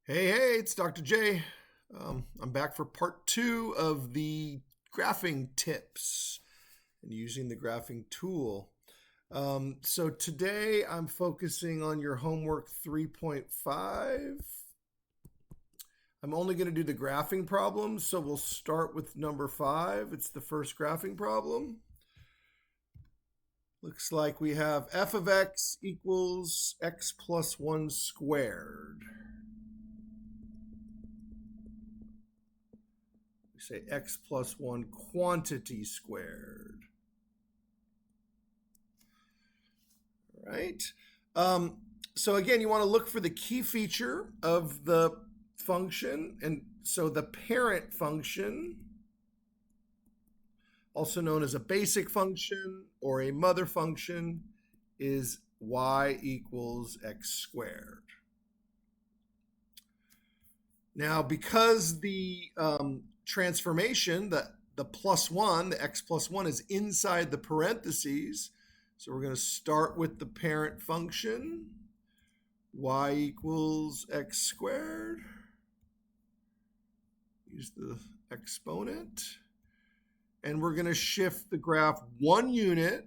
Hey, it's Dr. J. I'm back for part 2 of the graphing tips and using the graphing tool. So today I'm focusing on your homework 3.5. I'm only going to do the graphing problems, so we'll start with number 5. It's the first graphing problem. Looks like we have f of x equals x plus 1 squared. Say x plus 1 quantity squared. All right. So again, you want to look for the key feature of the function. And so the parent function, also known as a basic function or a mother function, is y equals x squared. Now, because the transformation, the plus 1, the x plus 1 is inside the parentheses. So we're going to start with the parent function, y equals x squared. Use the exponent. And we're going to shift the graph 1 unit.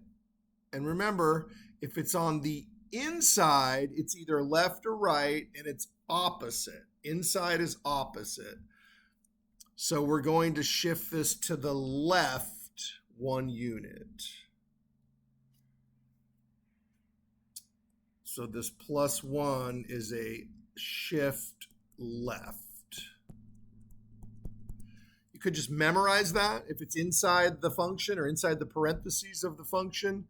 And remember, if it's on the inside, it's either left or right, and it's opposite. Inside is opposite. So we're going to shift this to the left 1 unit. So this plus 1 is a shift left. You could just memorize that. If it's inside the function or inside the parentheses of the function,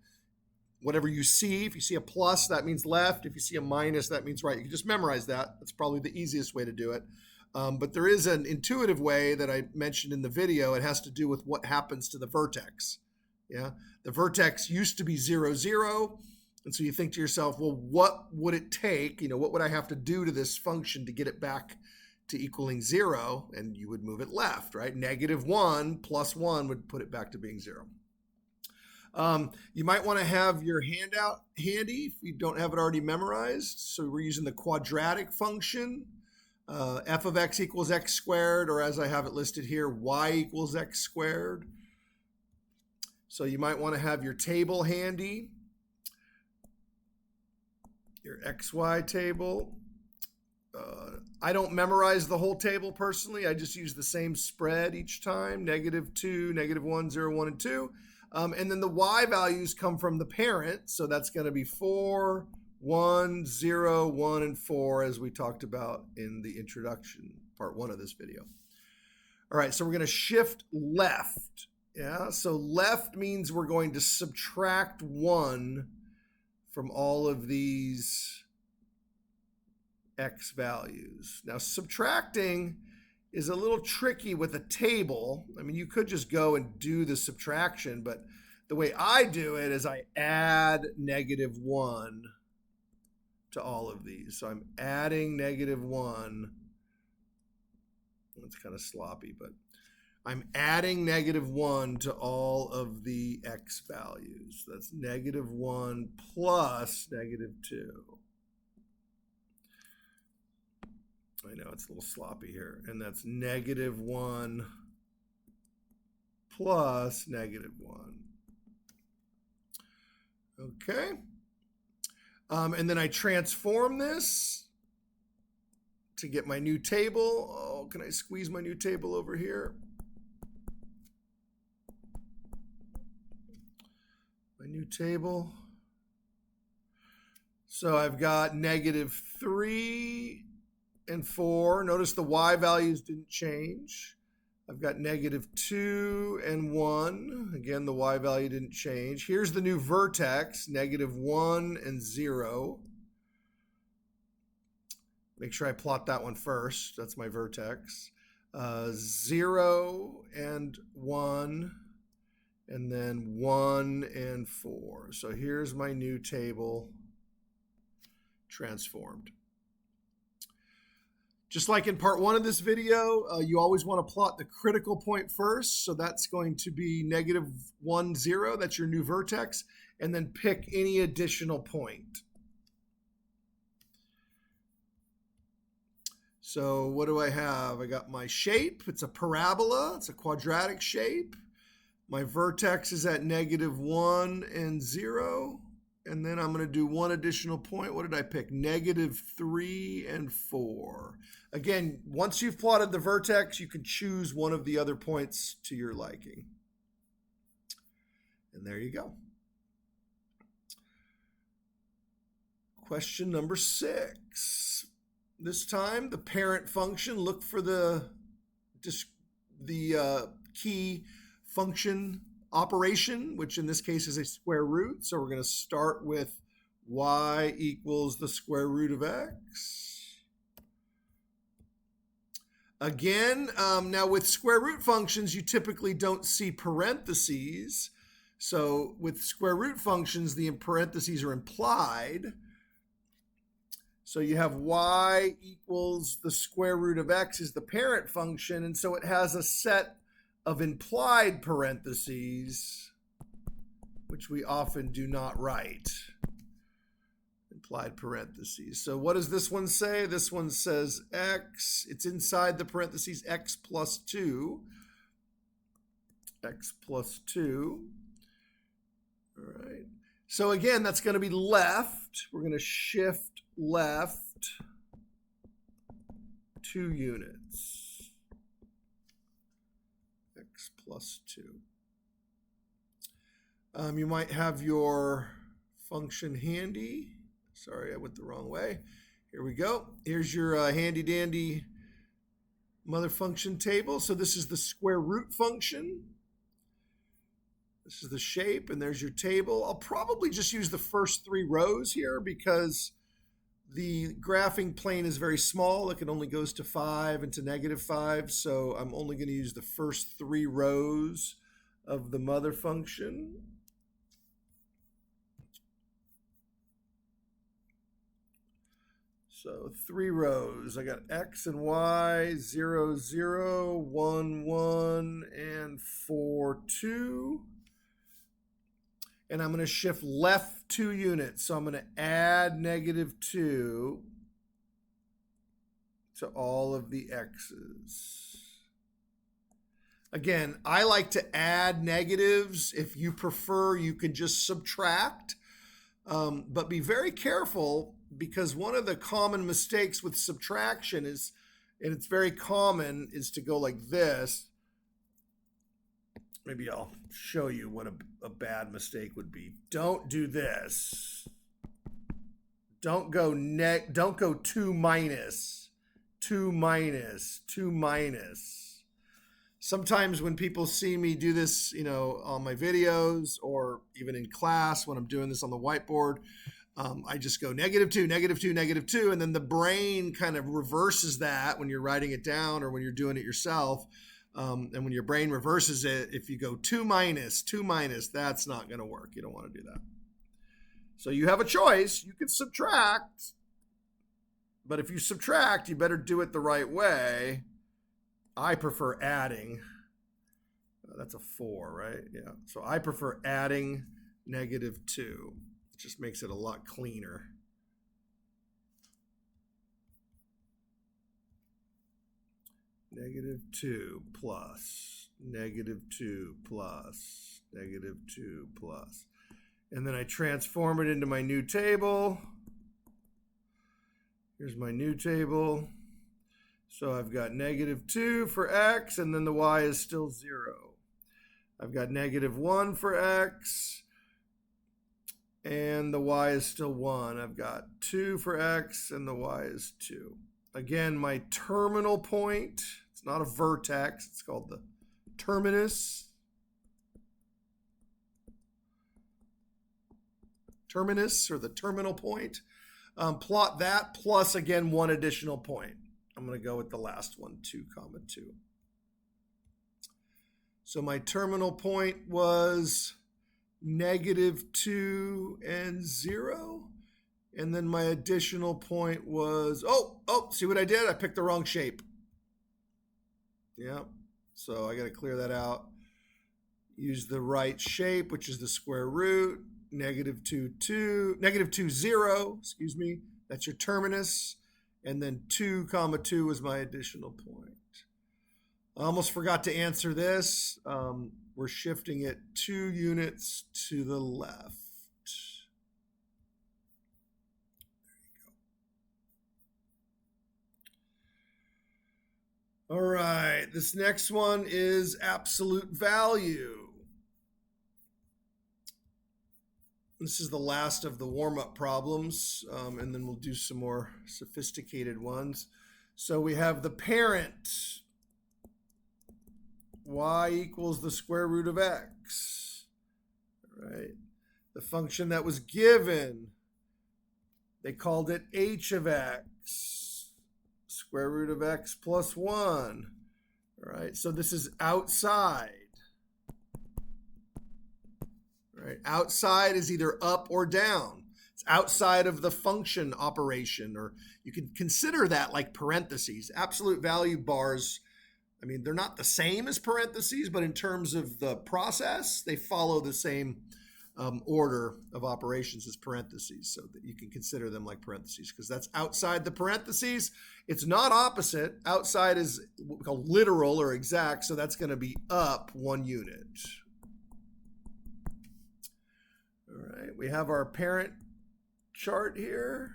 whatever you see, if you see a plus, that means left. If you see a minus, that means right. You can just memorize that. That's probably the easiest way to do it. But there is an intuitive way that I mentioned in the video. It has to do with what happens to the vertex. Yeah, the vertex used to be 0, 0. And so you think to yourself, well, what would it take? What would I have to do to this function to get it back to equaling 0? And you would move it left, right? -1 plus 1 would put it back to being 0. You might want to have your handout handy if you don't have it already memorized. So we're using the quadratic function. F of x equals x squared, or as I have it listed here, y equals x squared. So you might want to have your table handy, your xy table. I don't memorize the whole table personally. I just use the same spread each time, -2, -1, 0, 1, and 2. And then the y values come from the parent. So that's going to be 4, 1, 0, 1, and 4, as we talked about in the introduction, part 1 of this video. All right, so we're going to shift left. Yeah, so left means we're going to subtract 1 from all of these x values. Now, subtracting is a little tricky with a table. I mean, you could just go and do the subtraction, but the way I do it is I add -1 to all of these. So I'm adding -1. It's kind of sloppy, but I'm adding -1 to all of the x values. That's -1 plus -2. I know it's a little sloppy here. And that's -1 plus -1. Okay. And then I transform this to get my new table. Oh, can I squeeze my new table over here? My new table. So I've got -3 and 4. Notice the y values didn't change. I've got -2 and 1. Again, the y value didn't change. Here's the new vertex, -1 and 0. Make sure I plot that one first. That's my vertex. 0 and 1, and then 1 and 4. So here's my new table transformed. Just like in part 1 of this video, you always want to plot the critical point first. So that's going to be -1, 0. That's your new vertex. And then pick any additional point. So what do I have? I got my shape. It's a parabola. It's a quadratic shape. My vertex is at -1 and 0. And then I'm going to do one additional point. What did I pick? -3 and 4. Again, once you've plotted the vertex, you can choose one of the other points to your liking. And there you go. Question number 6. This time, the parent function, look for the key function operation, which in this case is a square root. So we're going to start with y equals the square root of x. Again, now with square root functions, you typically don't see parentheses. So with square root functions, the parentheses are implied. So you have y equals the square root of x is the parent function, and so it has a set of implied parentheses, which we often do not write. Implied parentheses. So what does this one say? This one says x, it's inside the parentheses, x plus 2. X plus 2. All right. So again, that's going to be left. We're going to shift left 2 units. X plus 2. You might have your function handy. Sorry, I went the wrong way. Here we go. Here's your handy dandy mother function table. So this is the square root function. This is the shape, and there's your table. I'll probably just use the first 3 rows here because the graphing plane is very small. It only goes to 5 and to -5. So I'm only going to use the first 3 rows of the mother function. So 3 rows. I got x and y, 0, 0, 1, 1, and 4, 2. And I'm going to shift left 2 units. So I'm going to add -2 to all of the x's. Again, I like to add negatives. If you prefer, you can just subtract. But be very careful, because one of the common mistakes with subtraction is, and it's very common, is to go like this. Maybe I'll show you what a bad mistake would be. Don't do this. Don't go 2 minus, 2 minus, 2 minus. Sometimes when people see me do this, on my videos or even in class when I'm doing this on the whiteboard, I just go -2, -2, -2, and then the brain kind of reverses that when you're writing it down or when you're doing it yourself. And when your brain reverses it, if you go 2 minus, 2 minus, that's not going to work. You don't want to do that. So you have a choice. You can subtract. But if you subtract, you better do it the right way. I prefer adding. That's a 4, right? Yeah. So I prefer adding -2. It just makes it a lot cleaner. -2 plus, -2 plus, -2 plus. And then I transform it into my new table. Here's my new table. So I've got -2 for x, and then the y is still 0. I've got -1 for x, and the y is still 1. I've got 2 for x, and the y is 2. Again, my terminal point, it's not a vertex, it's called the terminus. Terminus, or the terminal point. Plot that plus, again, 1 additional point. I'm going to go with the last one, 2, 2. So my terminal point was -2 and 0. And then my additional point was, see what I did? I picked the wrong shape. Yeah, so I got to clear that out. Use the right shape, which is the square root, -2, 0, excuse me. That's your terminus. and then 2 comma 2 was my additional point. I almost forgot to answer this. We're shifting it 2 units to the left. All right, this next one is absolute value. This is the last of the warm-up problems, and then we'll do some more sophisticated ones. So we have the parent, y equals the square root of x. All right, the function that was given, they called it h of x, square root of x plus 1. All right, so this is outside. Right? Outside is either up or down. It's outside of the function operation, or you can consider that like parentheses. Absolute value bars, I mean, they're not the same as parentheses, but in terms of the process, they follow the same order of operations as parentheses, so that you can consider them like parentheses, because that's outside the parentheses. It's not opposite. Outside is what we call literal or exact, so that's going to be up 1 unit. All right, we have our parent chart here.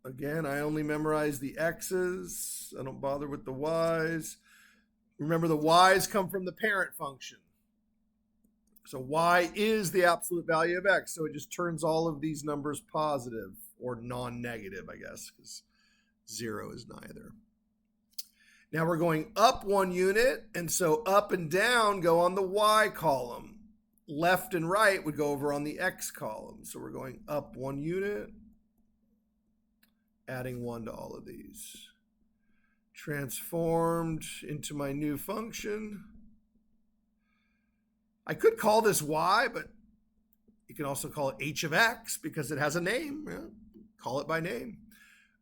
Again, I only memorize the x's. I don't bother with the y's. Remember, the y's come from the parent function. So y is the absolute value of x. So it just turns all of these numbers positive or non-negative, I guess, because 0 is neither. Now we're going up 1 unit, and so up and down go on the y column. Left and right would go over on the x column. So we're going up 1 unit, adding 1 to all of these. Transformed into my new function. I could call this y, but you can also call it h of x because it has a name. Yeah, call it by name.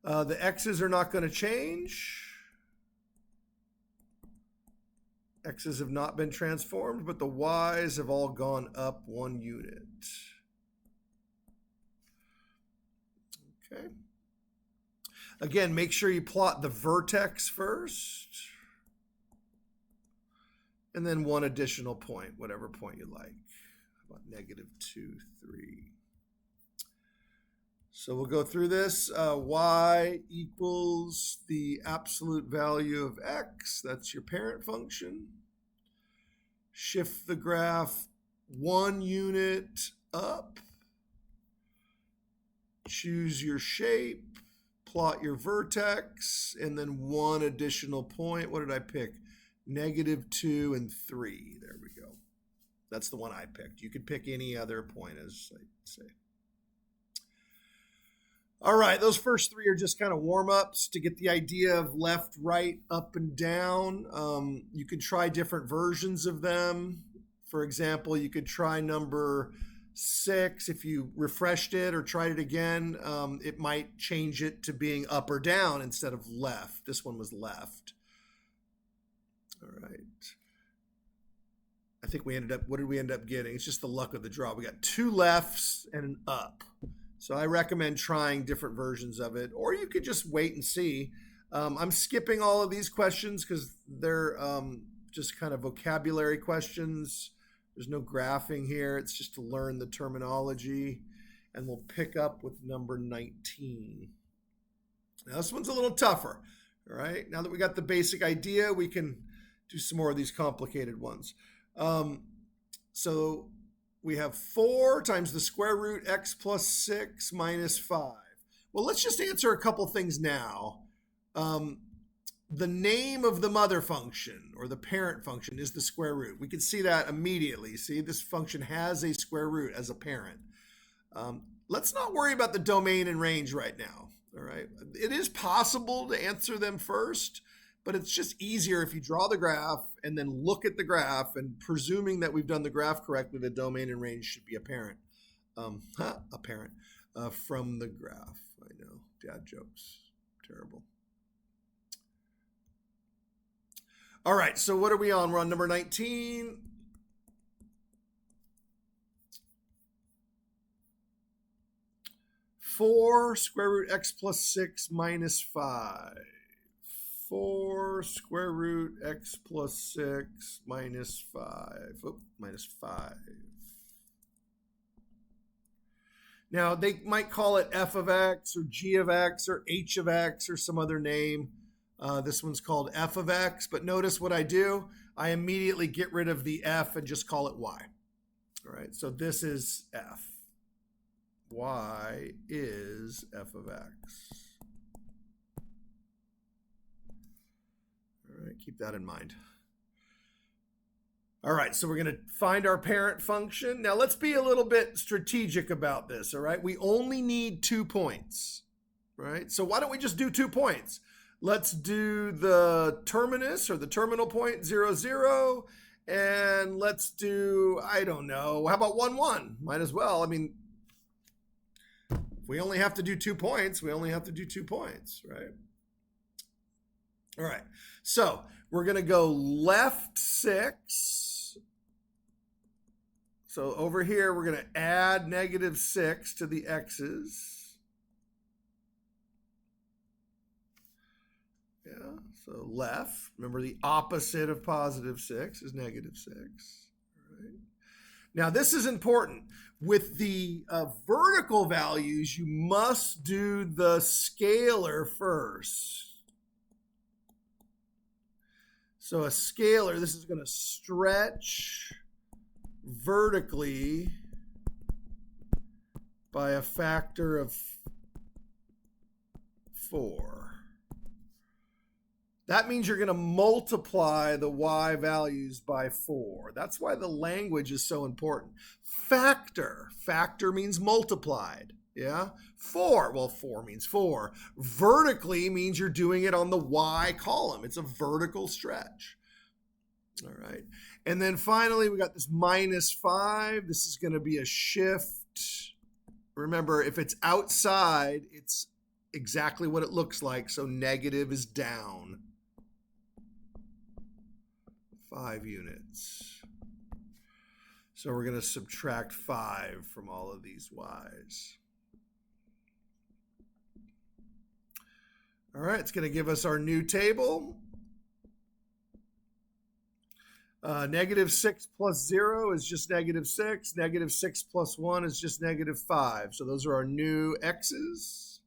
The x's are not going to change. X's have not been transformed, but the y's have all gone up 1 unit. Okay. Again, make sure you plot the vertex first, and then 1 additional point, whatever point you like. How about -2, 3? So we'll go through this. Y equals the absolute value of x. That's your parent function. Shift the graph 1 unit up. Choose your shape. Plot your vertex. And then 1 additional point. What did I pick? -2 and 3. There we go. That's the one I picked. You could pick any other point, as I say. All right, those first 3 are just kind of warm-ups to get the idea of left, right, up, and down. You could try different versions of them. For example, you could try number 6. If you refreshed it or tried it again, it might change it to being up or down instead of left. This one was left. All right. I think we ended up, what did we end up getting? It's just the luck of the draw. We got 2 lefts and an up. So I recommend trying different versions of it, or you could just wait and see. I'm skipping all of these questions because they're just kind of vocabulary questions. There's no graphing here. It's just to learn the terminology, and we'll pick up with number 19. Now this one's a little tougher, all right? Now that we got the basic idea, we can do some more of these complicated ones. So we have 4 times the square root x plus 6 minus 5. Well, let's just answer a couple things now. The name of the mother function or the parent function is the square root. We can see that immediately. See, this function has a square root as a parent. Let's not worry about the domain and range right now. All right. It is possible to answer them first, but it's just easier if you draw the graph and then look at the graph, and presuming that we've done the graph correctly, the domain and range should be apparent. Apparent from the graph. I know, dad jokes, terrible. All right, so what are we on? We're on number 19. 4 square root x plus 6 minus 5. 4 square root x plus 6 minus 5. Oop, minus 5. Now, they might call it f of x or g of x or h of x or some other name. This one's called f of x, but notice what I do. I immediately get rid of the f and just call it y. All right, so this is f. Y is f of x. All right, keep that in mind. All right, so we're going to find our parent function. Now let's be a little bit strategic about this, all right? We only need 2 points, right? So why don't we just do 2 points? Let's do the terminus or the terminal point 0, 0, and let's do, I don't know, how about 1, 1? Might as well. I mean, if we only have to do 2 points, we only have to do 2 points, right? All right, so we're going to go left 6. So over here, we're going to add negative 6 to the x's. Yeah, so left. Remember, the opposite of positive 6 is negative 6. All right. Now, this is important. With the vertical values, you must do the scalar first. So a scalar, this is going to stretch vertically by a factor of 4. That means you're going to multiply the y values by 4. That's why the language is so important. Factor. Factor means multiplied. Yeah? 4. Well, 4 means 4. Vertically means you're doing it on the y column. It's a vertical stretch. All right. And then finally, we got this minus 5. This is going to be a shift. Remember, if it's outside, it's exactly what it looks like. So negative is down 5 units. So we're going to subtract 5 from all of these y's. All right, it's going to give us our new table. Negative 6 plus 0 is just negative 6. Negative 6 plus 1 is just negative 5. So those are our new x's.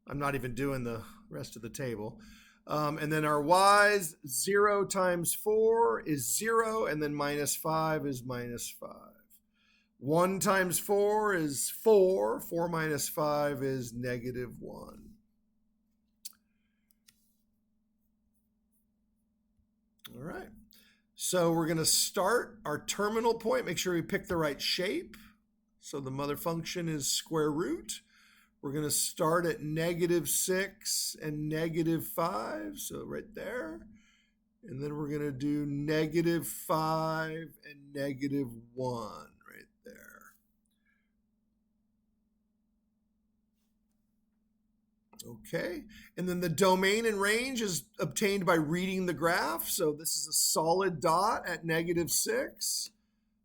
I'm not even doing the rest of the table. And then our y's, 0 times 4 is 0, and then minus 5 is minus 5. 1 times 4 is 4. 4 minus 5 is negative 1. All right. So we're going to start our terminal point. Make sure we pick the right shape. So the mother function is square root. We're going to start at negative 6 and negative 5. So right there. And then we're going to do negative 5 and negative 1 right there. Okay, and then the domain and range is obtained by reading the graph. So this is a solid dot at negative 6.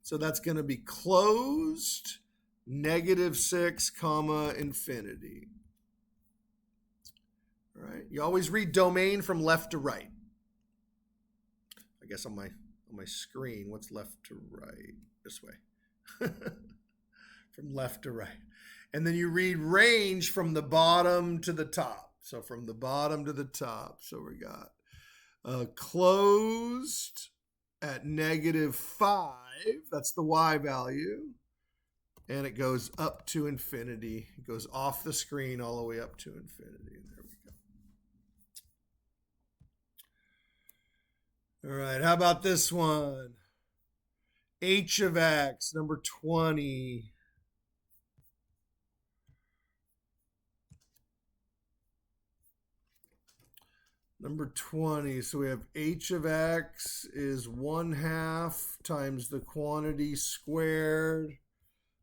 So that's going to be closed, negative 6, comma, infinity. All right, you always read domain from left to right. I guess on my screen, what's left to right? This way. From left to right. And then you read range from the bottom to the top. So from the bottom to the top. So we got closed at negative 5. That's the y value. And it goes up to infinity. It goes off the screen all the way up to infinity. There we go. All right, how about this one? H of x, number 20. Number 20, so we have h of x is 1/2 times the quantity squared.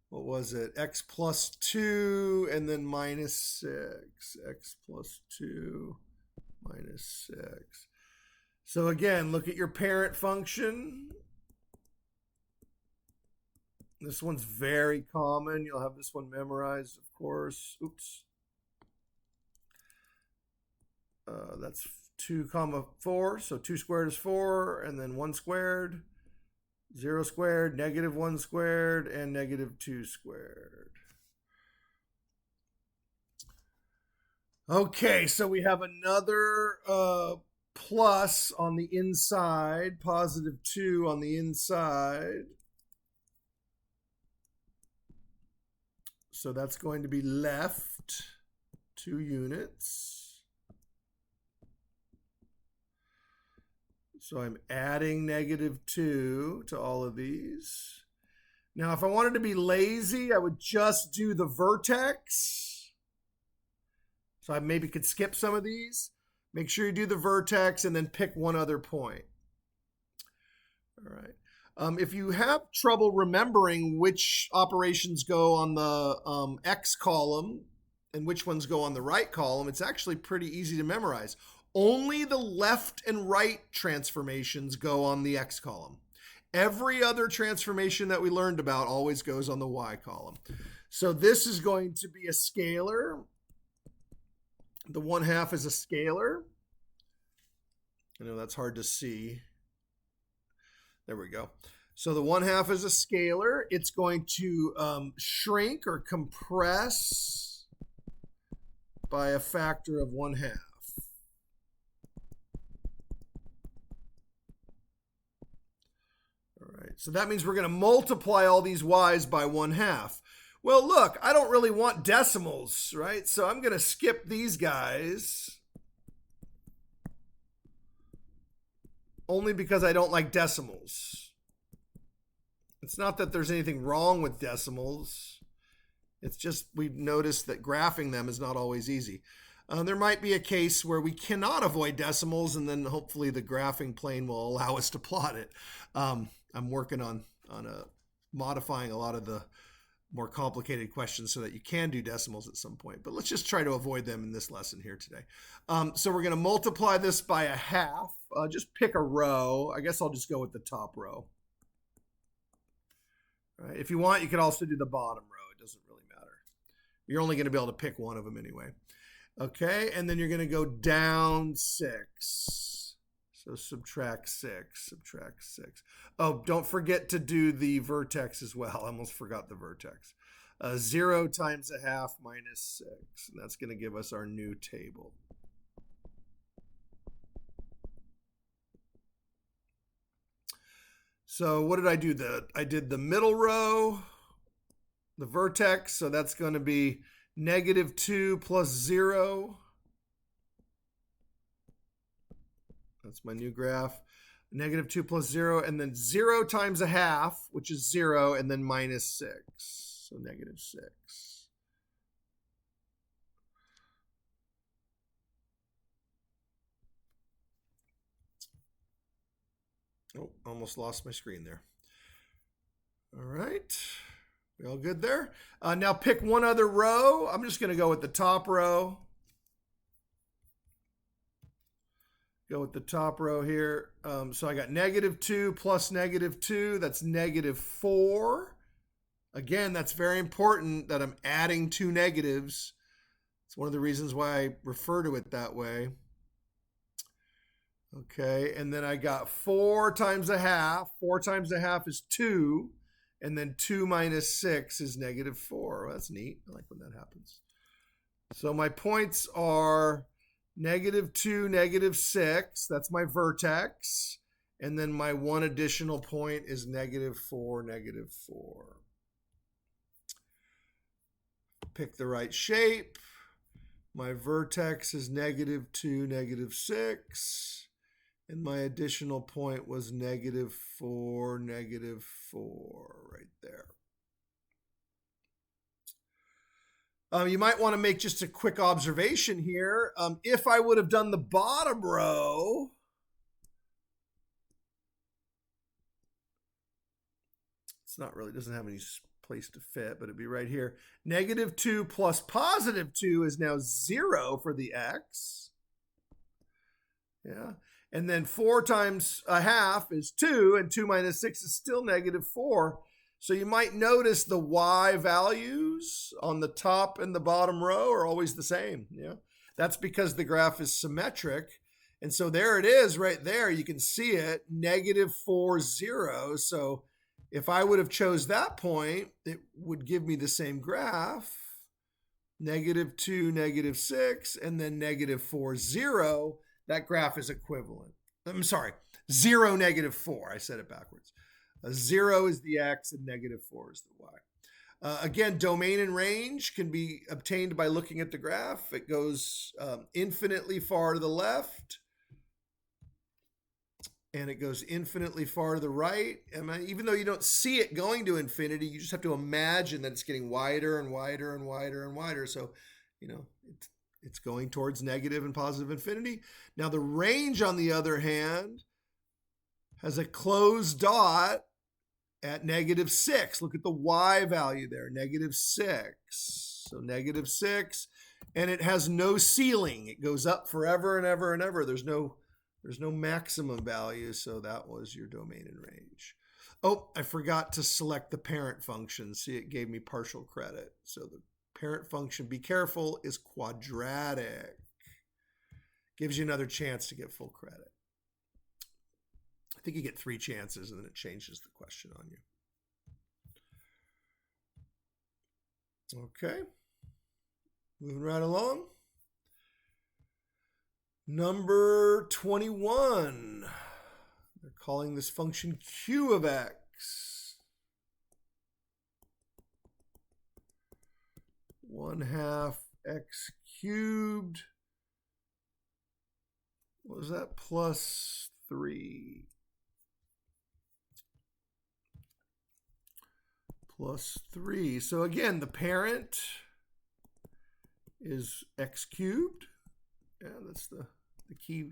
What was it? X plus 2 and then minus 6. X plus 2 minus 6. So again, look at your parent function. This one's very common. You'll have this one memorized, of course. Oops. That's 2 comma 4. So 2 squared is 4, and then 1 squared, 0 squared, negative 1 squared, and negative 2 squared. Okay, so we have another plus on the inside, positive 2 on the inside. So that's going to be left 2 units. So I'm adding negative 2 to all of these. Now, if I wanted to be lazy, I would just do the vertex. So I maybe could skip some of these. Make sure you do the vertex and then pick one other point. All right. If you have trouble remembering which operations go on the X column and which ones go on the right column, it's actually pretty easy to memorize. Only the left and right transformations go on the X column. Every other transformation that we learned about always goes on the Y column. So this is going to be a scalar. The 1/2 is a scalar. I know that's hard to see. There we go. So the 1/2 is a scalar. It's going to shrink or compress by a factor of 1/2. All right. So that means we're going to multiply all these y's by 1/2. Well, look, I don't really want decimals, right? So I'm going to skip these guys. Only because I don't like decimals. It's not that there's anything wrong with decimals. It's just we've noticed that graphing them is not always easy. There might be a case where we cannot avoid decimals, and then hopefully the graphing plane will allow us to plot it. I'm working on modifying a lot of the more complicated questions so that you can do decimals at some point. But let's just try to avoid them in this lesson here today. So we're going to multiply this by 1/2. Just pick a row. I guess I'll just go with the top row. All right. If you want, you could also do the bottom row. It doesn't really matter. You're only going to be able to pick one of them anyway. Okay, and then you're going to go down 6. So subtract 6, subtract 6. Oh, don't forget to do the vertex as well. I almost forgot the vertex. 0 times 1/2 minus 6. And that's going to give us our new table. So what did I do? I did the middle row, the vertex. So that's going to be -2 plus 0. That's my new graph. -2 plus 0, and then 0 times 1/2, which is 0, and then minus 6. So -6. Oh, almost lost my screen there. All right. We all good there? Now pick one other row. I'm just going to go with the top row. Go with the top row here. So I got -2 plus -2. That's -4. Again, that's very important that I'm adding 2 negatives. It's one of the reasons why I refer to it that way. Okay, and then I got 4 times 1/2. 4 times 1/2 is 2. And then 2 minus 6 is -4. Well, that's neat. I like when that happens. So my points are -2, -6. That's my vertex. And then my one additional point is -4, -4. Pick the right shape. My vertex is -2, -6. And my additional point was -4, -4 right there. You might want to make just a quick observation here. If I would have done the bottom row, it's not really, doesn't have any place to fit, but it'd be right here. -2 plus +2 is now 0 for the x. Yeah. And then 4 times 1/2 is 2, and 2 minus 6 is still -4. So you might notice the y values on the top and the bottom row are always the same. Yeah, that's because the graph is symmetric. And so there it is right there. You can see it, negative 4, 0. So if I would have chose that point, it would give me the same graph, negative 2, negative 6, and then negative 4, 0. That graph is equivalent. I'm sorry, 0, negative 4. I said it backwards. 0 is the x and negative 4 is the y. Again, domain and range can be obtained by looking at the graph. It goes infinitely far to the left, and it goes infinitely far to the right. And even though you don't see it going to infinity, you just have to imagine that it's getting wider and wider and wider and wider. So, it's going towards negative and positive infinity. Now, the range, on the other hand, has a closed dot at negative 6. Look at the y value there, negative 6. So negative 6, and it has no ceiling. It goes up forever and ever and ever. There's no maximum value, so that was your domain and range. Oh, I forgot to select the parent function. See, it gave me partial credit. So the parent function, be careful, is quadratic. Gives you another chance to get full credit. I think you get 3 chances, and then it changes the question on you. Okay. Moving right along. Number 21. They're calling this function q of x. 1/2 x cubed. What was that? Plus 3. Plus 3. So again, the parent is x cubed. Yeah, that's the key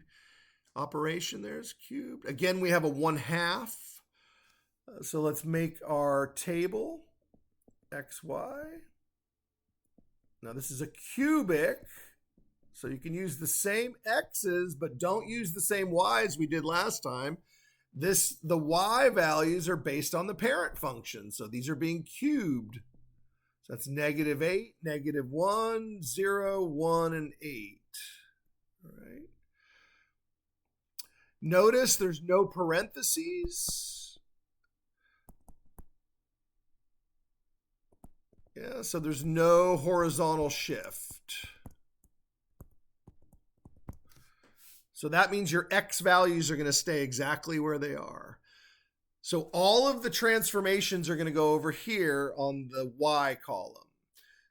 operation there is cubed. Again, we have a 1/2. So let's make our table xy. Now this is a cubic, so you can use the same x's, but don't use the same y's we did last time. The y values are based on the parent function, so these are being cubed. So that's negative 8, negative 1, 0, 1, and 8. All right. Notice there's no parentheses. Yeah, so there's no horizontal shift. So that means your x values are going to stay exactly where they are. So all of the transformations are going to go over here on the y column.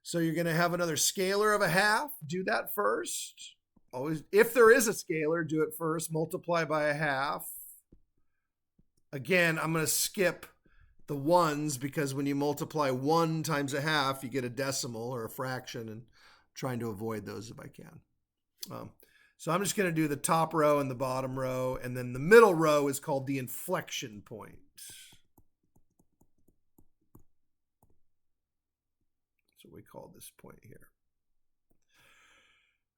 So you're going to have another scalar of 1/2. Do that first. Always, if there is a scalar, do it first. Multiply by 1/2. Again, I'm going to skip the ones because when you multiply 1 times 1/2, you get a decimal or a fraction, and I'm trying to avoid those if I can. So I'm just going to do the top row and the bottom row, and then the middle row is called the inflection point. So we call this point here.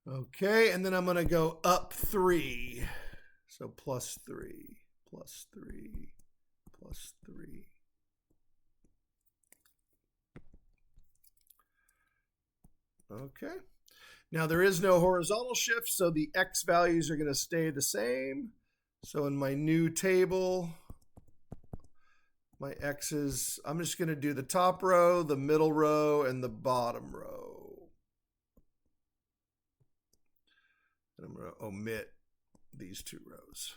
Okay, and then I'm going to go up 3. So plus 3, plus 3, plus 3. Okay. Now there is no horizontal shift, so the x values are going to stay the same. So in my new table, my x's, I'm just going to do the top row, the middle row, and the bottom row. And I'm going to omit these 2 rows.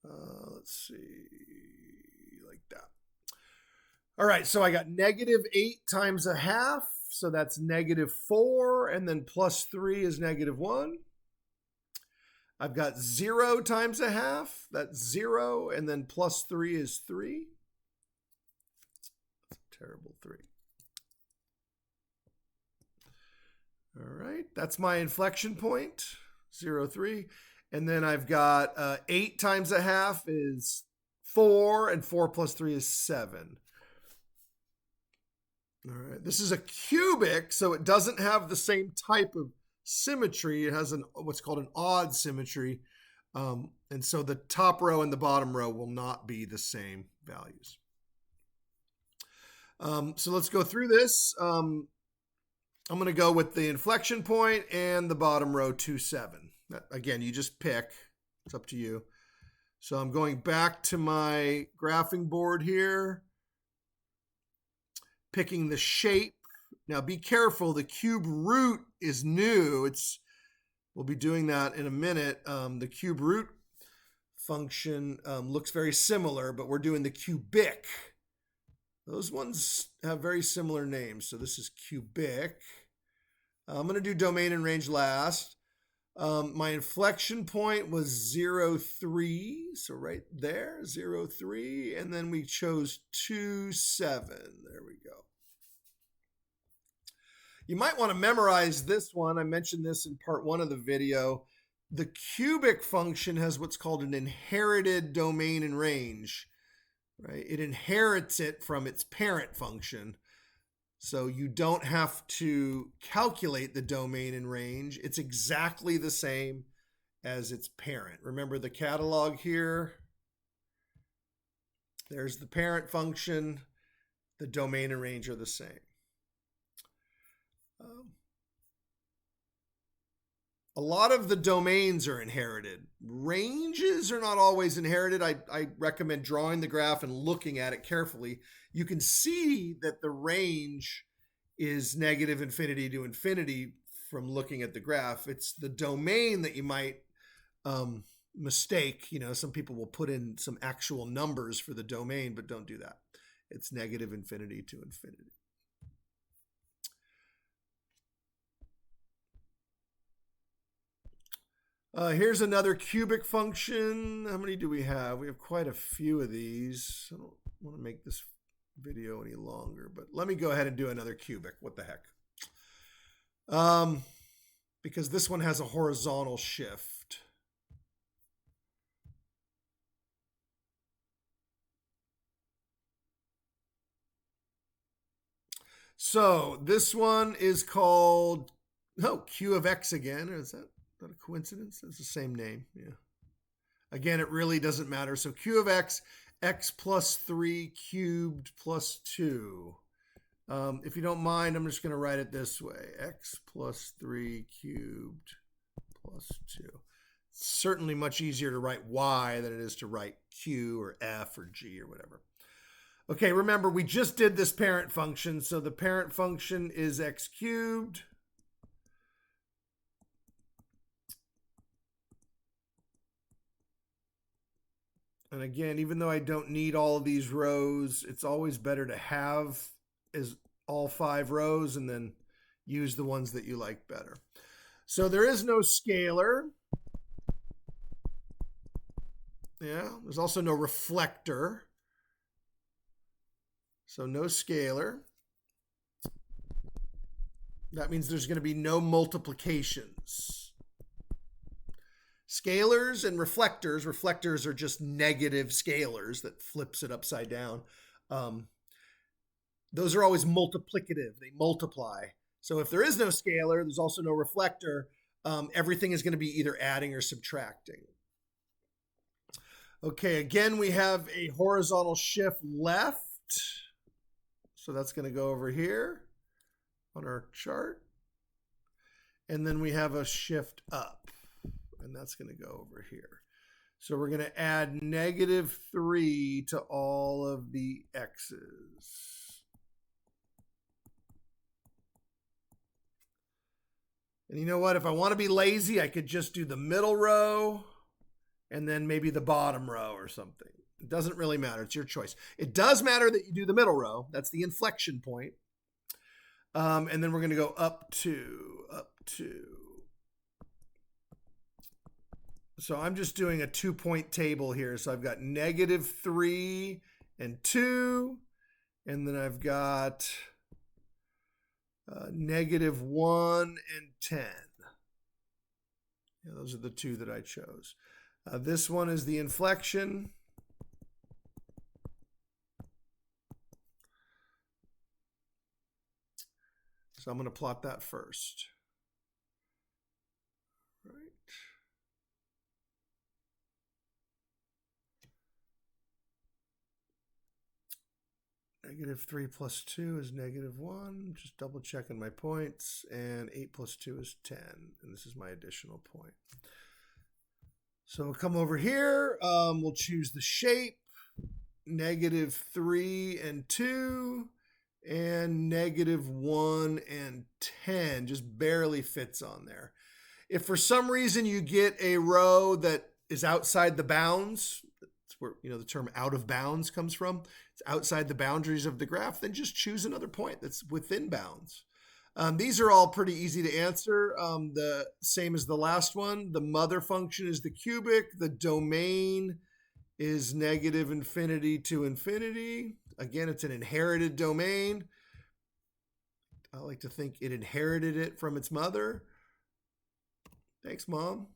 Let's see, like that. All right, so I got negative 8 times 1/2. So that's negative 4, and then plus 3 is negative 1. I've got 0 times 1/2. That's 0, and then plus 3 is 3. That's a terrible 3. All right, that's my inflection point, 0, 3. And then I've got 8 times 1/2 is 4, and 4 plus 3 is 7. All right, this is a cubic, so it doesn't have the same type of symmetry. It has what's called an odd symmetry. And so the top row and the bottom row will not be the same values. So let's go through this. I'm going to go with the inflection point and the bottom row 2, 7. Again, you just pick. It's up to you. So I'm going back to my graphing board here, picking the shape. Now be careful, the cube root is new. We'll be doing that in a minute. The cube root function looks very similar, but we're doing the cubic. Those ones have very similar names. So this is cubic. I'm going to do domain and range last. My inflection point was 0, 3. So right there, 0, 3. And then we chose 2, 7. There we go. You might want to memorize this one. I mentioned this in part 1 of the video. The cubic function has what's called an inherited domain and range, right? It inherits it from its parent function. So you don't have to calculate the domain and range. It's exactly the same as its parent. Remember the catalog here? There's the parent function. The domain and range are the same. A lot of the domains are inherited. Ranges are not always inherited. I recommend drawing the graph and looking at it carefully. You can see that the range is negative infinity to infinity from looking at the graph. It's the domain that you might mistake. You know, some people will put in some actual numbers for the domain, but don't do that. It's negative infinity to infinity. Here's another cubic function. How many do we have? We have quite a few of these. I don't want to make this video any longer, but let me go ahead and do another cubic. What the heck? Because this one has a horizontal shift. So this one is called, Q of X again. Is that not a coincidence? It's the same name. Yeah. Again, it really doesn't matter. So Q of X, X plus 3 cubed plus 2. If you don't mind, I'm just going to write it this way. X plus 3 cubed plus 2. It's certainly much easier to write Y than it is to write Q or F or G or whatever. Okay, remember, we just did this parent function. So the parent function is X cubed. And again, even though I don't need all of these rows, it's always better to have all 5 rows and then use the ones that you like better. So there is no scalar. Yeah, there's also no reflector. So no scalar. That means there's going to be no multiplications. Scalars and reflectors are just negative scalars that flips it upside down. Those are always multiplicative. They multiply. So if there is no scalar, there's also no reflector. Everything is going to be either adding or subtracting. Okay, again, we have a horizontal shift left. So that's going to go over here on our chart. And then we have a shift up. And that's going to go over here. So we're going to add negative 3 to all of the x's. And you know what? If I want to be lazy, I could just do the middle row and then maybe the bottom row or something. It doesn't really matter. It's your choice. It does matter that you do the middle row. That's the inflection point. And then we're going to go up to. So I'm just doing a 2-point table here. So I've got negative 3 and 2. And then I've got negative 1 and 10. Yeah, those are the 2 that I chose. This one is the inflection. So I'm going to plot that first. Right. Negative 3 plus 2 is negative 1. Just double checking my points. And 8 plus 2 is 10. And this is my additional point. So we'll come over here. We'll choose the shape. Negative 3 and 2. And negative 1 and 10. Just barely fits on there. If for some reason you get a row that is outside the bounds, that's where the term out of bounds comes from. It's outside the boundaries of the graph, then just choose another point that's within bounds. These are all pretty easy to answer. The same as the last one. The mother function is the cubic. The domain is negative infinity to infinity. Again, it's an inherited domain. I like to think it inherited it from its mother. Thanks, Mom.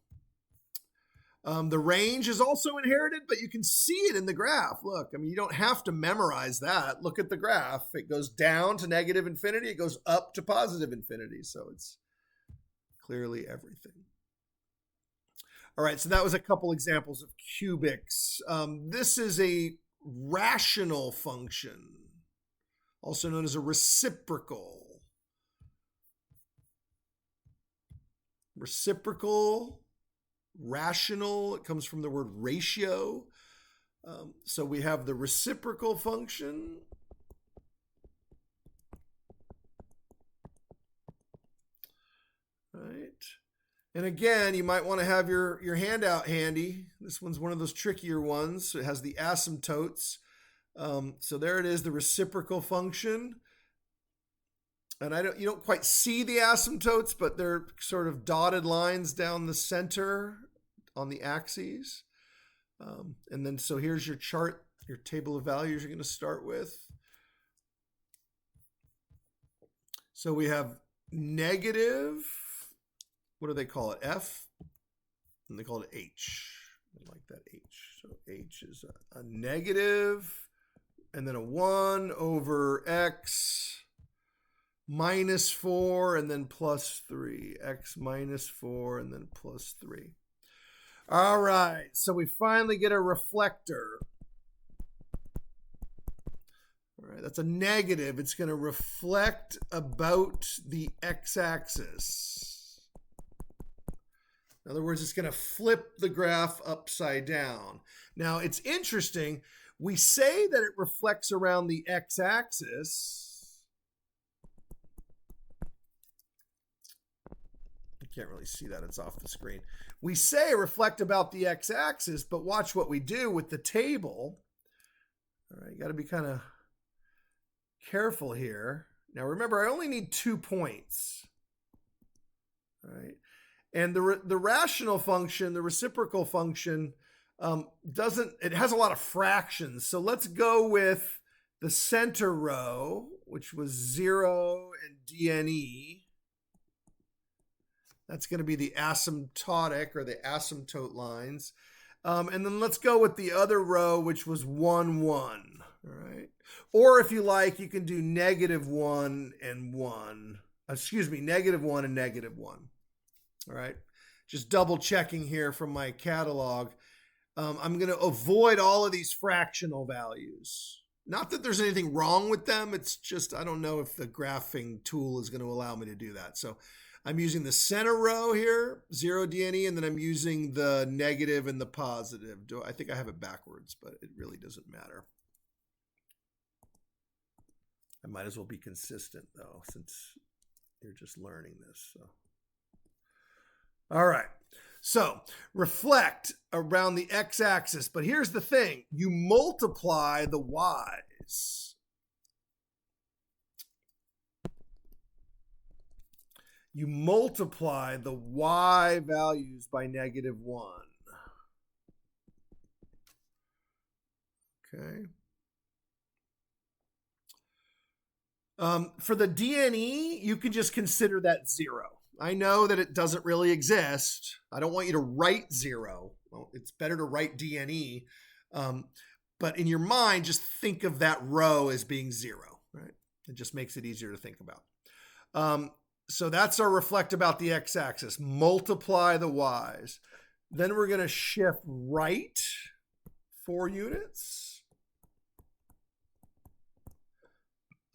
The range is also inherited, but you can see it in the graph. Look, I mean, you don't have to memorize that. Look at the graph. It goes down to negative infinity. It goes up to positive infinity. So it's clearly everything. All right, so that was a couple examples of cubics. This is a rational function, also known as a reciprocal. Reciprocal, rational, it comes from the word ratio. So we have the reciprocal function. Right. And again, you might want to have your handout handy. This one's one of those trickier ones. So it has the asymptotes. So there it is, the reciprocal function. And you don't quite see the asymptotes, but they're sort of dotted lines down the center on the axes. And then, so here's your chart, your table of values you're going to start with. So we have negative, what do they call it? F? And they call it H. I like that H. So H is a negative, and then a 1 over X minus 4 and then plus 3. X minus 4 and then plus 3. All right, so we finally get a reflector. All right, that's a negative. It's going to reflect about the x-axis. In other words, it's going to flip the graph upside down. Now, it's interesting. We say that it reflects around the x-axis. Can't really see that, it's off the screen. We say reflect about the x-axis, but watch what we do with the table. All right, you got to be kind of careful here. Now remember, I only need 2 points. All right, and the rational function, the reciprocal function, it has a lot of fractions. So let's go with the center row, which was 0 and dne. That's going to be the asymptotic or the asymptote lines. And then let's go with the other row, which was 1, 1. All right. Or if you like, you can do negative 1 and 1. Excuse me, negative 1 and negative 1. All right. Just double checking here from my catalog. I'm going to avoid all of these fractional values. Not that there's anything wrong with them. It's just I don't know if the graphing tool is going to allow me to do that. So I'm using the center row here, 0 dne, and then I'm using the negative and the positive. I think I have it backwards, but it really doesn't matter. I might as well be consistent, though, since you're just learning this. So. All right. So reflect around the x-axis. But here's the thing. You multiply the y's. You multiply the y values by negative 1. Okay. For the dne, you can just consider that 0. I know that it doesn't really exist. I don't want you to write 0. Well, it's better to write dne. But in your mind, just think of that row as being 0, right? It just makes it easier to think about. So that's our reflect about the x-axis. Multiply the y's. Then we're going to shift right 4 units.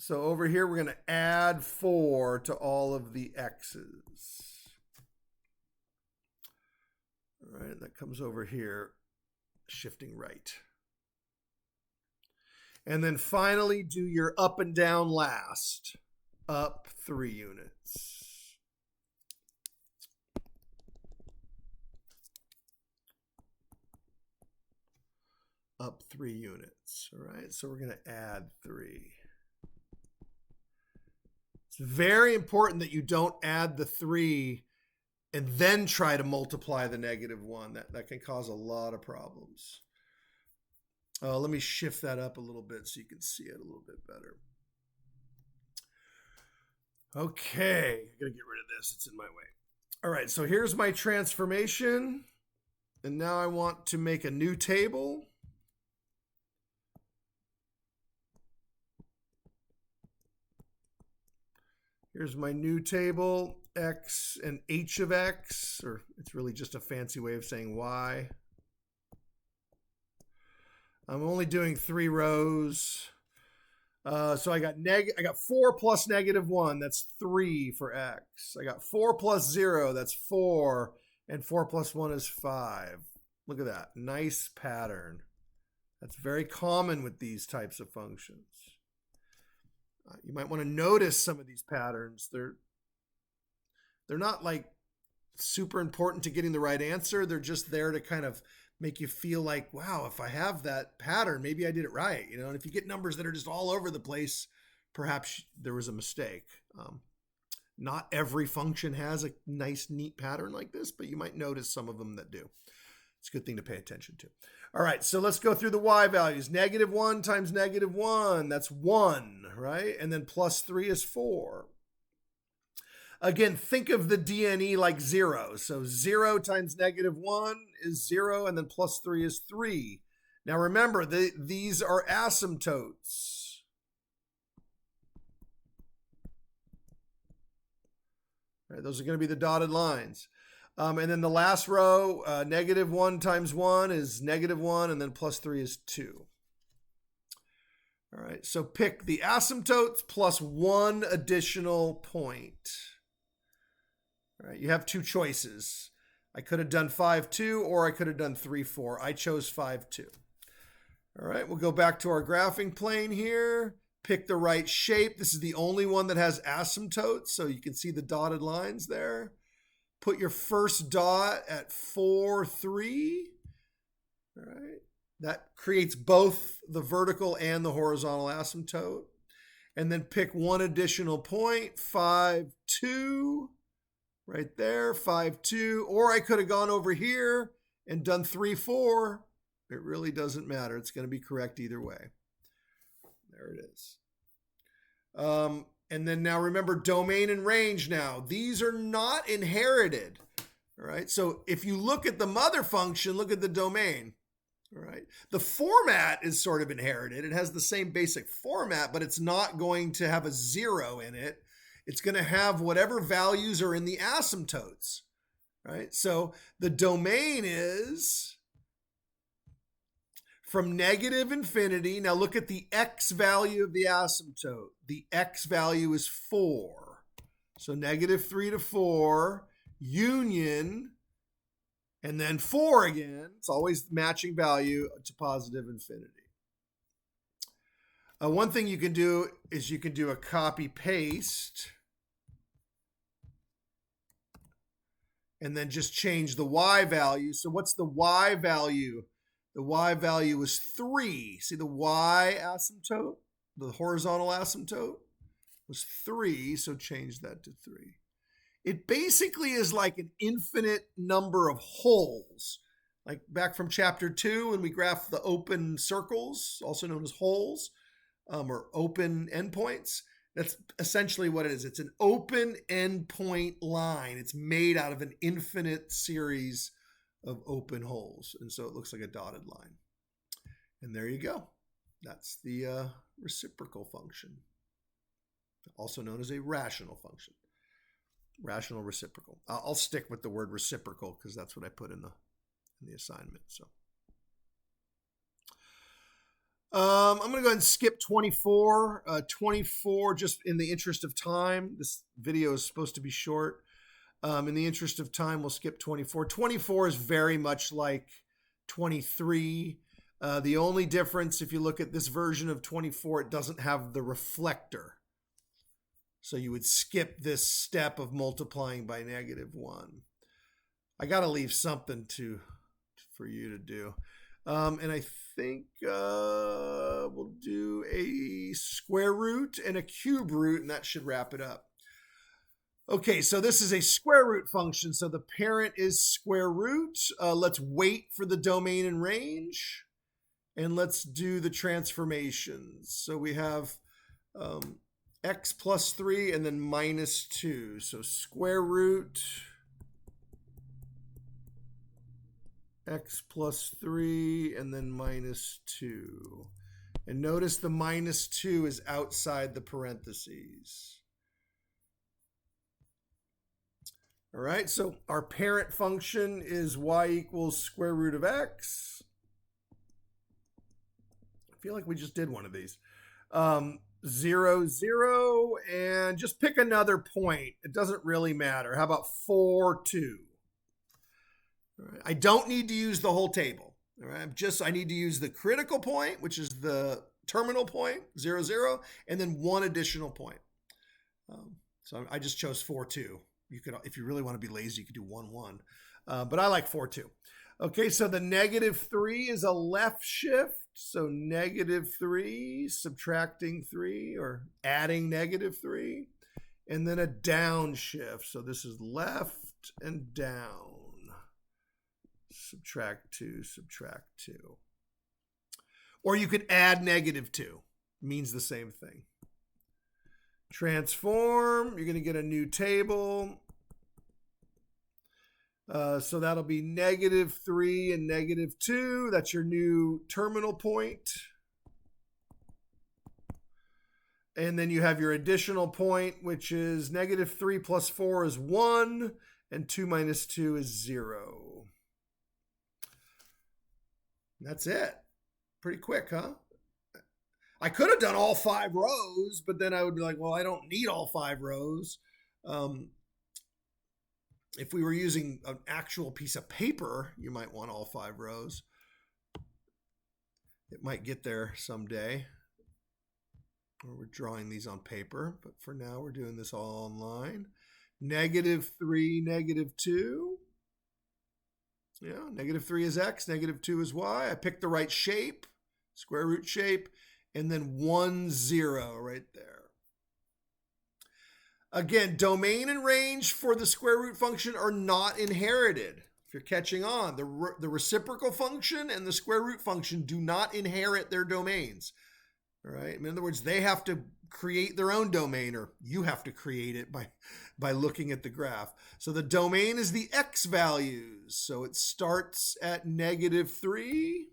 So over here, we're going to add 4 to all of the x's. All right, that comes over here, shifting right. And then finally, do your up and down last. Up 3 units. Up 3 units. All right, so we're going to add 3. It's very important that you don't add the 3 and then try to multiply the -1. That can cause a lot of problems. Let me shift that up a little bit so you can see it a little bit better. Okay, I'm going to get rid of this. It's in my way. All right, so here's my transformation. And now I want to make a new table. Here's my new table, x and h of x, or it's really just a fancy way of saying y. I'm only doing 3 rows. So I got 4 plus -1, that's 3 for x. I got 4 plus 0, that's 4, and 4 plus 1 is 5. Look at that, nice pattern. That's very common with these types of functions. You might want to notice some of these patterns. They're not like super important to getting the right answer. They're just there to kind of make you feel like, wow, if I have that pattern, maybe I did it right. And if you get numbers that are just all over the place, perhaps there was a mistake. Not every function has a nice, neat pattern like this, but you might notice some of them that do. It's a good thing to pay attention to. All right, so let's go through the y values. -1 times -1, that's 1, right? And then plus 3 is 4. Again, think of the DNE like 0. So 0 times -1 is 0, and then plus 3 is 3. Now remember, these are asymptotes. All right, those are going to be the dotted lines. And then the last row, -1 times 1 is -1, and then plus 3 is 2. All right, so pick the asymptotes plus 1 additional point. All right, you have 2 choices. I could have done 5, 2, or I could have done 3, 4. I chose 5, 2. All right, we'll go back to our graphing plane here. Pick the right shape. This is the only one that has asymptotes, so you can see the dotted lines there. Put your first dot at 4, 3. All right. That creates both the vertical and the horizontal asymptote. And then pick 1 additional point, 5, 2. Right there, 5, 2. Or I could have gone over here and done 3, 4. It really doesn't matter. It's going to be correct either way. There it is. And then now remember domain and range now. These are not inherited. All right. So if you look at the mother function, look at the domain. All right. The format is sort of inherited. It has the same basic format, but it's not going to have a 0 in it. It's going to have whatever values are in the asymptotes. Right. So the domain is from -infinity. Now look at the x value of the asymptote. The x value is 4. So -3 to 4, union, and then 4 again. It's always the matching value to positive infinity. One thing you can do is you can do a copy paste and then just change the y value. So what's the y value? The y value is 3. See the y asymptote, the horizontal asymptote was 3, so change that to 3. It basically is like an infinite number of holes. Like back from chapter 2 when we graphed the open circles, also known as holes, or open endpoints. That's essentially what it is. It's an open endpoint line. It's made out of an infinite series of open holes. And so it looks like a dotted line. And there you go. That's the reciprocal function, also known as a rational function. Rational reciprocal. I'll stick with the word reciprocal because that's what I put in the assignment. So I'm going to go ahead and skip 24. 24, just in the interest of time. This video is supposed to be short. In the interest of time, we'll skip 24. 24 is very much like 23. The only difference, if you look at this version of 24, it doesn't have the reflector. So you would skip this step of multiplying by -1. I got to leave something for you to do. And I think we'll do a square root and a cube root, and that should wrap it up. Okay, so this is a square root function. So the parent is square root. Let's wait for the domain and range. And let's do the transformations. So we have x plus 3 and then -2. So square root x plus 3 and then -2. And notice the -2 is outside the parentheses. All right, so our parent function is y equals square root of x. I feel like we just did one of these. 0, 0, and just pick another point. It doesn't really matter. How about 4, 2? All right. I don't need to use the whole table. All right, I need to use the critical point, which is the terminal point, 0, 0, and then one additional point. So I just chose 4, 2. You could, if you really want to be lazy, you could do 1, 1. But I like 4, 2. Okay, so the -3 is a left shift. So -3, subtracting 3, or adding -3. And then a downshift. So this is left and down. Subtract 2, subtract 2. Or you could add -2. Means the same thing. Transform, you're going to get a new table. So that'll be -3 and -2. That's your new terminal point. And then you have your additional point, which is -3 plus 4 is 1, and 2 minus 2 is 0. That's it. Pretty quick, huh? I could have done all 5 rows, but then I would be like, well, I don't need all 5 rows. If we were using an actual piece of paper, you might want all 5 rows. It might get there someday. Or we're drawing these on paper, but for now we're doing this all online. -3, -2. Yeah, -3 is x, -2 is y. I picked the right shape, square root shape, and then 1, 0 right there. Again, domain and range for the square root function are not inherited. If you're catching on, the reciprocal function and the square root function do not inherit their domains. All right. In other words, they have to create their own domain, or you have to create it by looking at the graph. So the domain is the x values. So it starts at -3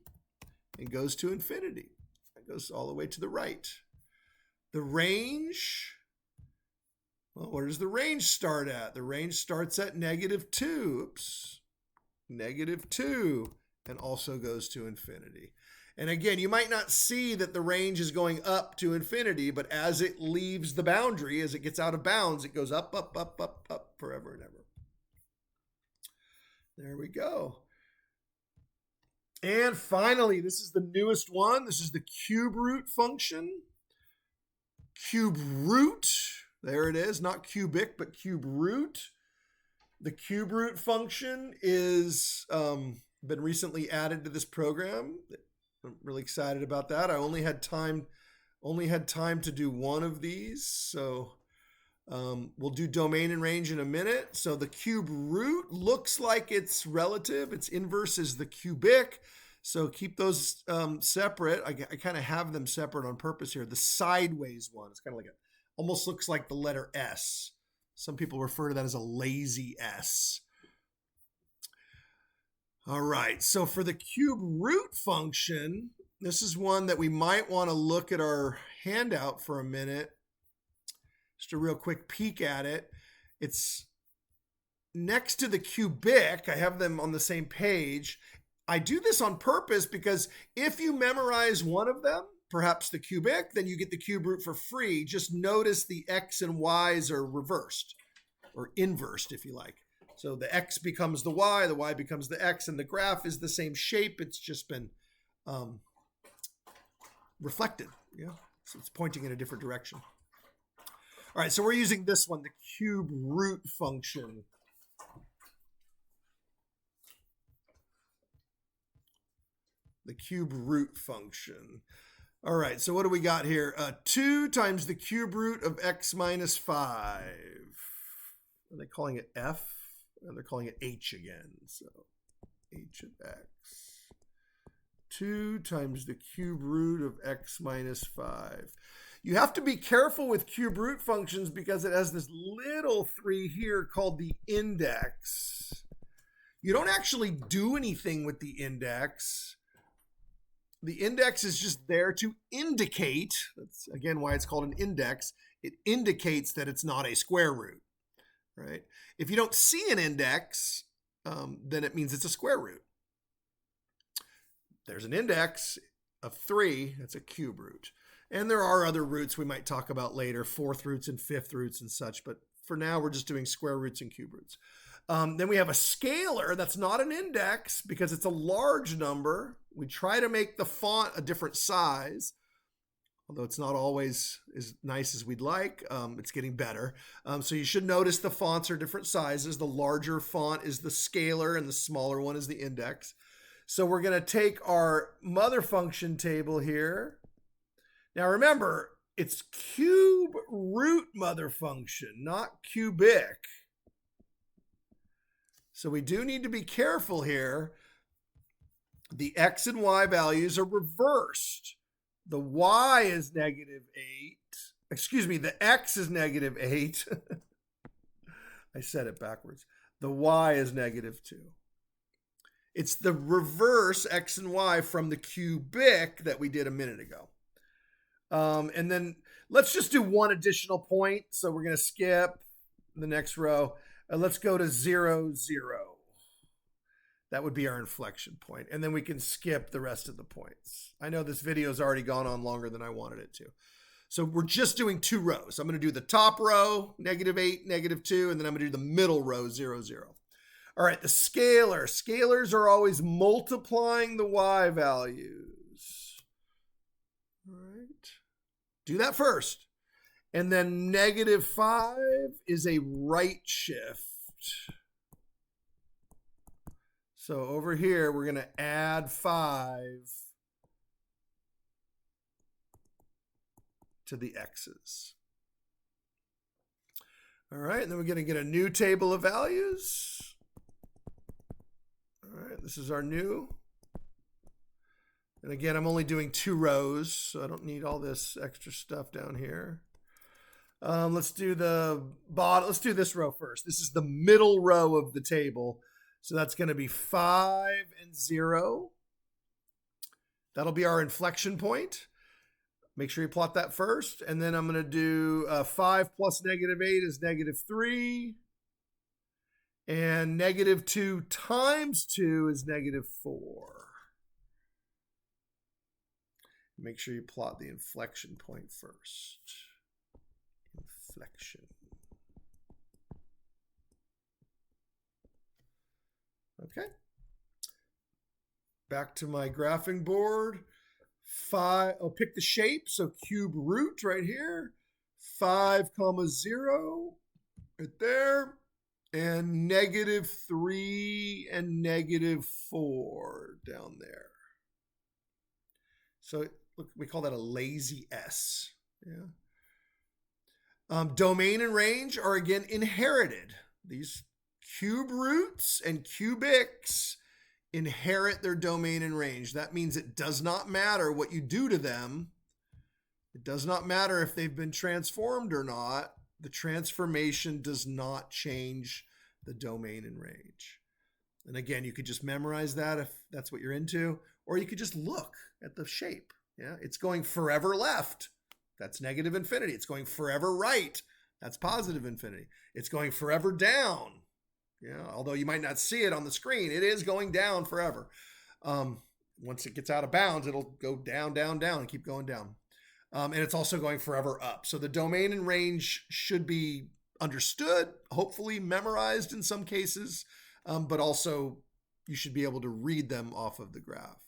and goes to infinity. It goes all the way to the right. The range, well, where does the range start at? The range starts at -2. Oops. -2, and also goes to infinity. And again, you might not see that the range is going up to infinity, but as it leaves the boundary, as it gets out of bounds, it goes up, up, up, up, up, forever and ever. There we go. And finally, this is the newest one. This is the cube root function. Cube root, there it is, not cubic, but cube root. The cube root function is been recently added to this program. I'm really excited about that. I only had time to do one of these, so we'll do domain and range in a minute. So the cube root looks like it's relative. Its inverse is the cubic. So keep those separate. I kind of have them separate on purpose here. The sideways one, it's kind of like almost looks like the letter S. Some people refer to that as a lazy S. All right, so for the cube root function, this is one that we might want to look at our handout for a minute. Just a real quick peek at it. It's next to the cubic. I have them on the same page. I do this on purpose because if you memorize one of them, perhaps the cubic, then you get the cube root for free. Just notice the x and y's are reversed or inversed, if you like. So the x becomes the y becomes the x, and the graph is the same shape. It's just been reflected. Yeah, so it's pointing in a different direction. All right, so we're using this one, the cube root function. The cube root function. All right, so what do we got here? 2 times the cube root of x minus 5. Are they calling it f? And they're calling it h again. So h of x. 2 times the cube root of x minus 5. You have to be careful with cube root functions because it has this little 3 here called the index. You don't actually do anything with the index. The index is just there to indicate, that's again why it's called an index, it indicates that it's not a square root, right? If you don't see an index, then it means it's a square root. There's an index of 3, that's a cube root. And there are other roots we might talk about later, 4th roots and 5th roots and such, but for now we're just doing square roots and cube roots. Then we have a scalar that's not an index because it's a large number. We try to make the font a different size, although it's not always as nice as we'd like. It's getting better. So you should notice the fonts are different sizes. The larger font is the scalar and the smaller one is the index. So we're going to take our mother function table here. Now remember, it's cube root mother function, not cubic. So we do need to be careful here. The x and y values are reversed. The y is -8. Excuse me, the x is -8. I said it backwards. The y is -2. It's the reverse x and y from the cubic that we did a minute ago. And then let's just do one additional point. So we're going to skip the next row. Let's go to 0, 0. That would be our inflection point. And then we can skip the rest of the points. I know this video has already gone on longer than I wanted it to. So we're just doing 2 rows. I'm going to do the top row, -8, -2, and then I'm going to do the middle row, 0, 0. All right, the scalar. Scalars are always multiplying the y values. All right. Do that first. And then -5 is a right shift. So over here, we're going to add 5 to the x's. All right, and then we're going to get a new table of values. All right, this is our new. And again, I'm only doing 2 rows, so I don't need all this extra stuff down here. Let's do the bottom. Let's do this row first. This is the middle row of the table. So that's going to be 5 and 0. That'll be our inflection point. Make sure you plot that first. And then I'm going to do 5 plus -8 is -3. And -2 times 2 is -4. Make sure you plot the inflection point first. Inflection. Okay. Back to my graphing board. 5, I'll pick the shape. So cube root right here. 5, 0 right there. And -3 and -4 down there. So look, we call that a lazy S. Yeah. Domain and range are again inherited. These cube roots and cubics inherit their domain and range. That means it does not matter what you do to them. It does not matter if they've been transformed or not. The transformation does not change the domain and range. And again, you could just memorize that if that's what you're into, or you could just look at the shape. Yeah, it's going forever left. That's negative infinity. It's going forever right. That's positive infinity. It's going forever down. Yeah, although you might not see it on the screen, it is going down forever. Once it gets out of bounds, it'll go down, down, down, and keep going down. And it's also going forever up. So the domain and range should be understood, hopefully memorized in some cases, but also you should be able to read them off of the graph.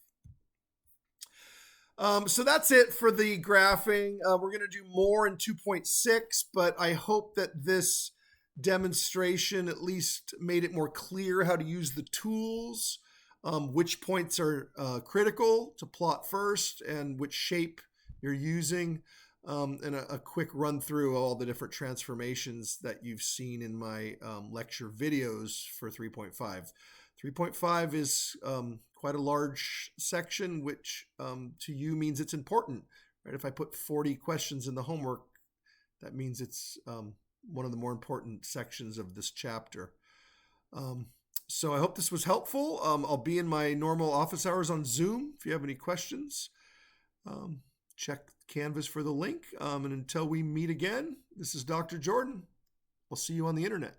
So that's it for the graphing. We're going to do more in 2.6, but I hope that this demonstration at least made it more clear how to use the tools, which points are critical to plot first, and which shape you're using, and a quick run through all the different transformations that you've seen in my lecture videos for 3.5. 3.5 is quite a large section, which to you means it's important, right? If I put 40 questions in the homework, that means it's one of the more important sections of this chapter. So I hope this was helpful. I'll be in my normal office hours on Zoom. If you have any questions, check Canvas for the link. And until we meet again, this is Dr. Jordan. We'll see you on the internet.